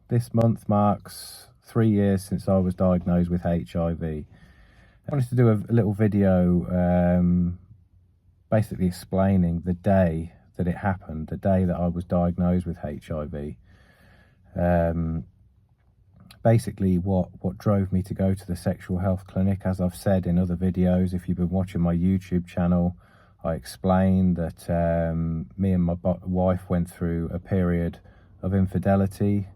This month marks 3 years since I was diagnosed with HIV. I wanted to do a little video basically explaining the day that it happened, the day that I was diagnosed with HIV. Basically what drove me to go to the sexual health clinic. As I've said in other videos, if you've been watching my YouTube channel, I explained that me and my wife went through a period of infidelity.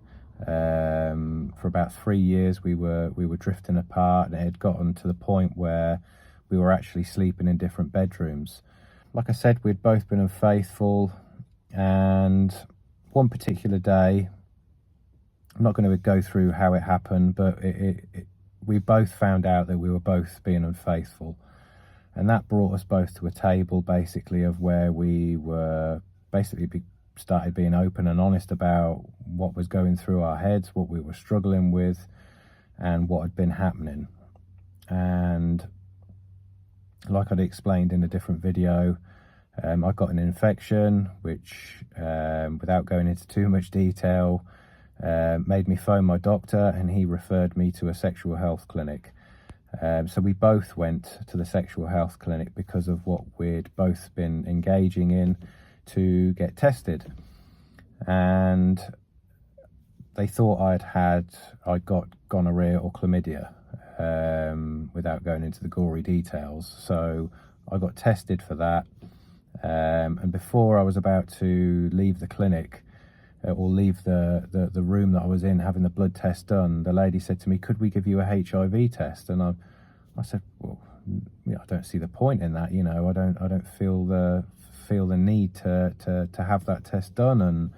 For about 3 years we were drifting apart, and it had gotten to the point where we were actually sleeping in different bedrooms. Like I said, we'd both been unfaithful, and one particular day, I'm not going to go through how it happened, but we both found out that we were both being unfaithful, and that brought us both to a table basically of where we were basically started being open and honest about what was going through our heads, what we were struggling with, and what had been happening. And like I'd explained in a different video, I got an infection which, without going into too much detail, made me phone my doctor, and he referred me to a sexual health clinic. So we both went to the sexual health clinic because of what we'd both been engaging in to get tested. And they thought I'd got gonorrhea or chlamydia, without going into the gory details. So I got tested for that, and before I was about to leave the clinic, or leave the room that I was in having the blood test done, the lady said to me, "Could we give you a HIV test?" And I said, "Well, I don't see the point in that. I don't feel the need to have that test done." And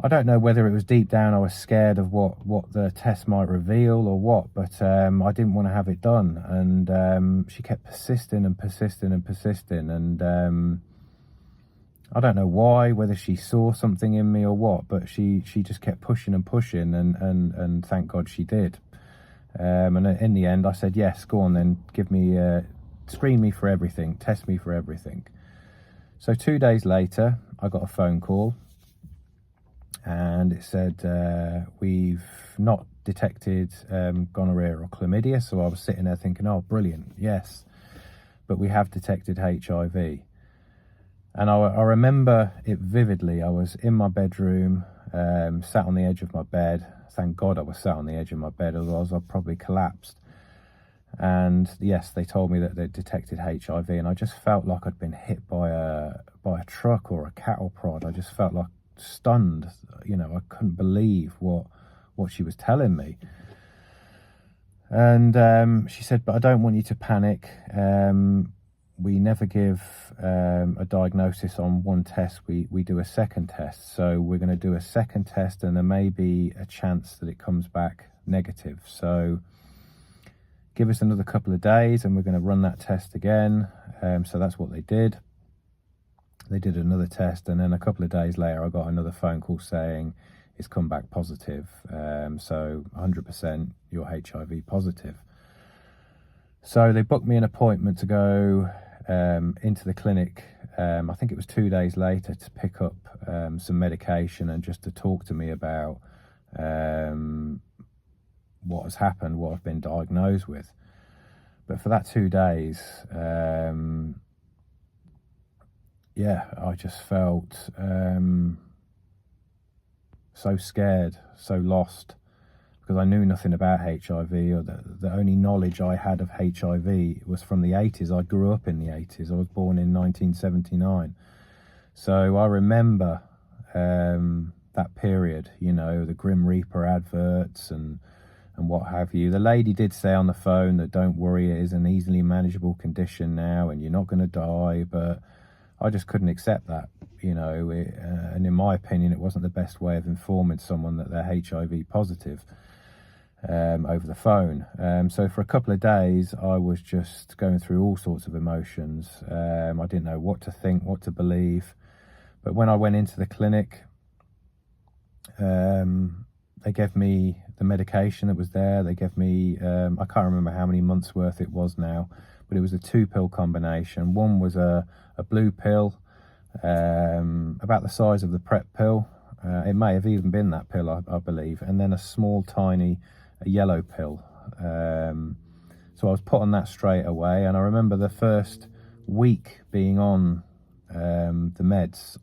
I don't know whether it was deep down I was scared of what the test might reveal or what, but I didn't want to have it done. And she kept persisting, and I don't know why, whether she saw something in me or what, but she just kept pushing, and thank God she did. And in the end I said, yes, go on then, screen me for everything, test me for everything. So 2 days later I got a phone call, and it said, we've not detected gonorrhea or chlamydia. So I was sitting there thinking, oh, brilliant, yes, but we have detected HIV. And I remember it vividly. I was in my bedroom, sat on the edge of my bed. Thank God I was sat on the edge of my bed, otherwise I'd probably collapsed. And yes, they told me that they detected HIV, and I just felt like I'd been hit by a truck or a cattle prod. I just felt like stunned. I couldn't believe what she was telling me. And she said, "But I don't want you to panic. We never give a diagnosis on one test. We do a second test. So we're going to do a second test, and there may be a chance that it comes back negative. So give us another couple of days and we're going to run that test again." So that's what they did. They did another test, and then a couple of days later I got another phone call saying it's come back positive. So 100% you're HIV positive. So they booked me an appointment to go into the clinic, I think it was 2 days later, to pick up some medication and just to talk to me about what has happened, what I've been diagnosed with. But for that 2 days, I just felt so scared, so lost, because I knew nothing about HIV, or the only knowledge I had of HIV was from the 80s. I grew up in the 80s. I was born in 1979. So I remember that period, the Grim Reaper adverts and what have you. The lady did say on the phone that don't worry, it is an easily manageable condition now and you're not going to die, but I just couldn't accept that, and in my opinion it wasn't the best way of informing someone that they're HIV positive over the phone. So for a couple of days I was just going through all sorts of emotions. I didn't know what to think, what to believe. But when I went into the clinic, they gave me the medication that was there. They gave me, I can't remember how many months worth it was now, but it was a 2-pill combination. One was a blue pill, about the size of the PrEP pill, It may have even been that pill, I believe, and then a small, tiny yellow pill. So I was put on that straight away, and I remember the first week being on the meds,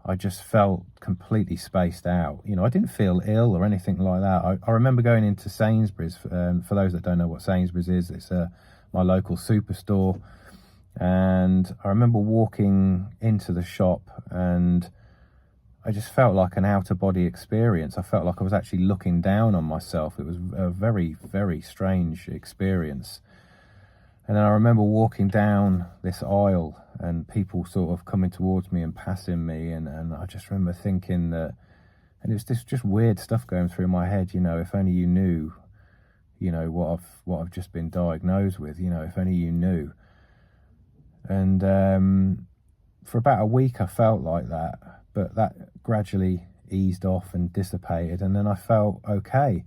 I just felt completely spaced out. You know, I didn't feel ill or anything like that. I remember going into Sainsbury's. For those that don't know what Sainsbury's is, it's my local superstore. And I remember walking into the shop, and I just felt like an out-of-body experience. I felt like I was actually looking down on myself. It was a very, very strange experience. And then I remember walking down this aisle and people sort of coming towards me and passing me. And I just remember thinking that, and it was this just weird stuff going through my head, you know, if only you knew, you know, what I've just been diagnosed with, you know, if only you knew. And for about a week I felt like that, but that gradually eased off and dissipated, and then I felt okay.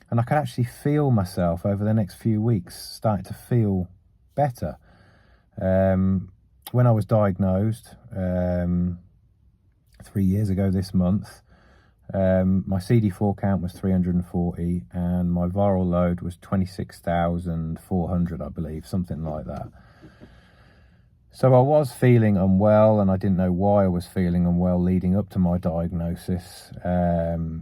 And I could actually feel myself over the next few weeks starting to feel better. When I was diagnosed 3 years ago this month, my CD4 count was 340 and my viral load was 26,400, I believe, something like that. So I was feeling unwell, and I didn't know why I was feeling unwell leading up to my diagnosis.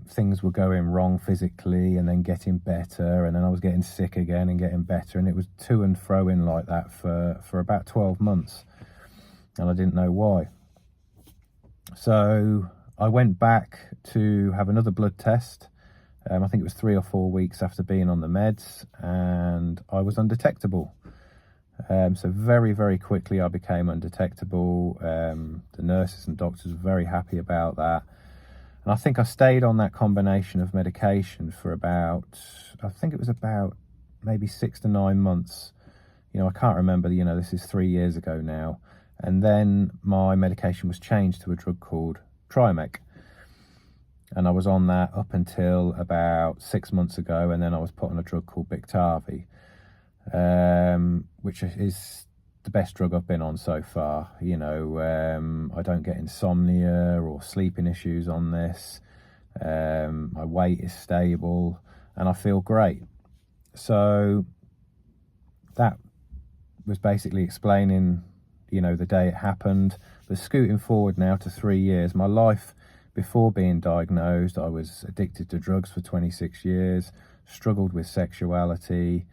Things were going wrong physically and then getting better, and then I was getting sick again and getting better, and it was to and fro in like that for about 12 months, and I didn't know why. So I went back to have another blood test. I think it was 3 or 4 weeks after being on the meds, and I was undetectable. So very, very quickly I became undetectable. The nurses and doctors were very happy about that. And I think I stayed on that combination of medication for about, I think it was about maybe 6 to 9 months. You know, I can't remember, you know, this is 3 years ago now. And then my medication was changed to a drug called Triamec. And I was on that up until about 6 months ago. And then I was put on a drug called Biktarvy, which is the best drug I've been on so far. You know, I don't get insomnia or sleeping issues on this. My weight is stable and I feel great. So that was basically explaining, you know, the day it happened. But scooting forward now to 3 years, my life before being diagnosed, I was addicted to drugs for 26 years, struggled with sexuality.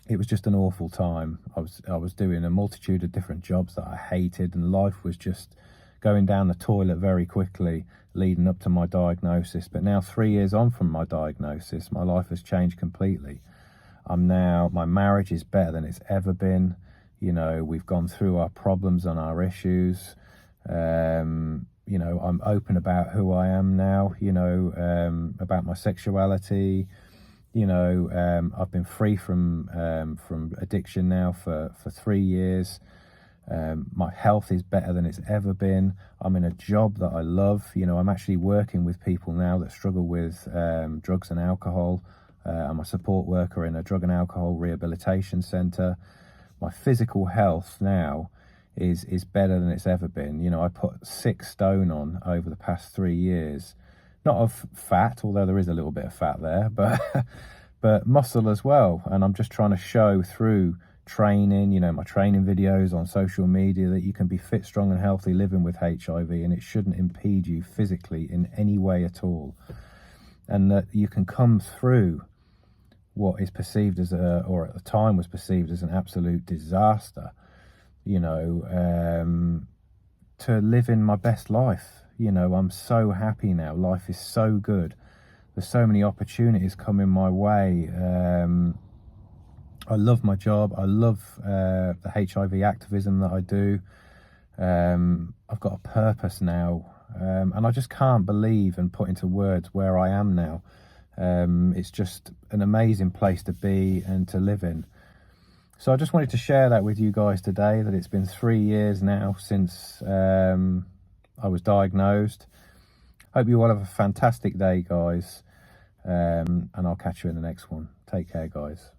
It was just an awful time. I was doing a multitude of different jobs that I hated, and life was just going down the toilet very quickly leading up to my diagnosis. But now 3 years on from my diagnosis, my life has changed completely. My marriage is better than it's ever been. You know, we've gone through our problems and our issues. You know, I'm open about who I am now, you know, about my sexuality. You know, I've been free from addiction now for 3 years. My health is better than it's ever been. I'm in a job that I love. You know, I'm actually working with people now that struggle with drugs and alcohol. I'm a support worker in a drug and alcohol rehabilitation centre. My physical health now is better than it's ever been. You know, I put 6 stone on over the past 3 years. Not of fat, although there is a little bit of fat there, but muscle as well. And I'm just trying to show through training, you know, my training videos on social media, that you can be fit, strong and healthy living with HIV, and it shouldn't impede you physically in any way at all. And that you can come through what is perceived as or at the time was perceived as an absolute disaster, you know, to live in my best life. You know, I'm so happy now. Life is so good. There's so many opportunities coming my way. I love my job. I love the HIV activism that I do. I've got a purpose now. And I just can't believe and put into words where I am now. It's just an amazing place to be and to live in. So I just wanted to share that with you guys today, that it's been 3 years now since I was diagnosed. Hope you all have a fantastic day, guys. And I'll catch you in the next one. Take care, guys.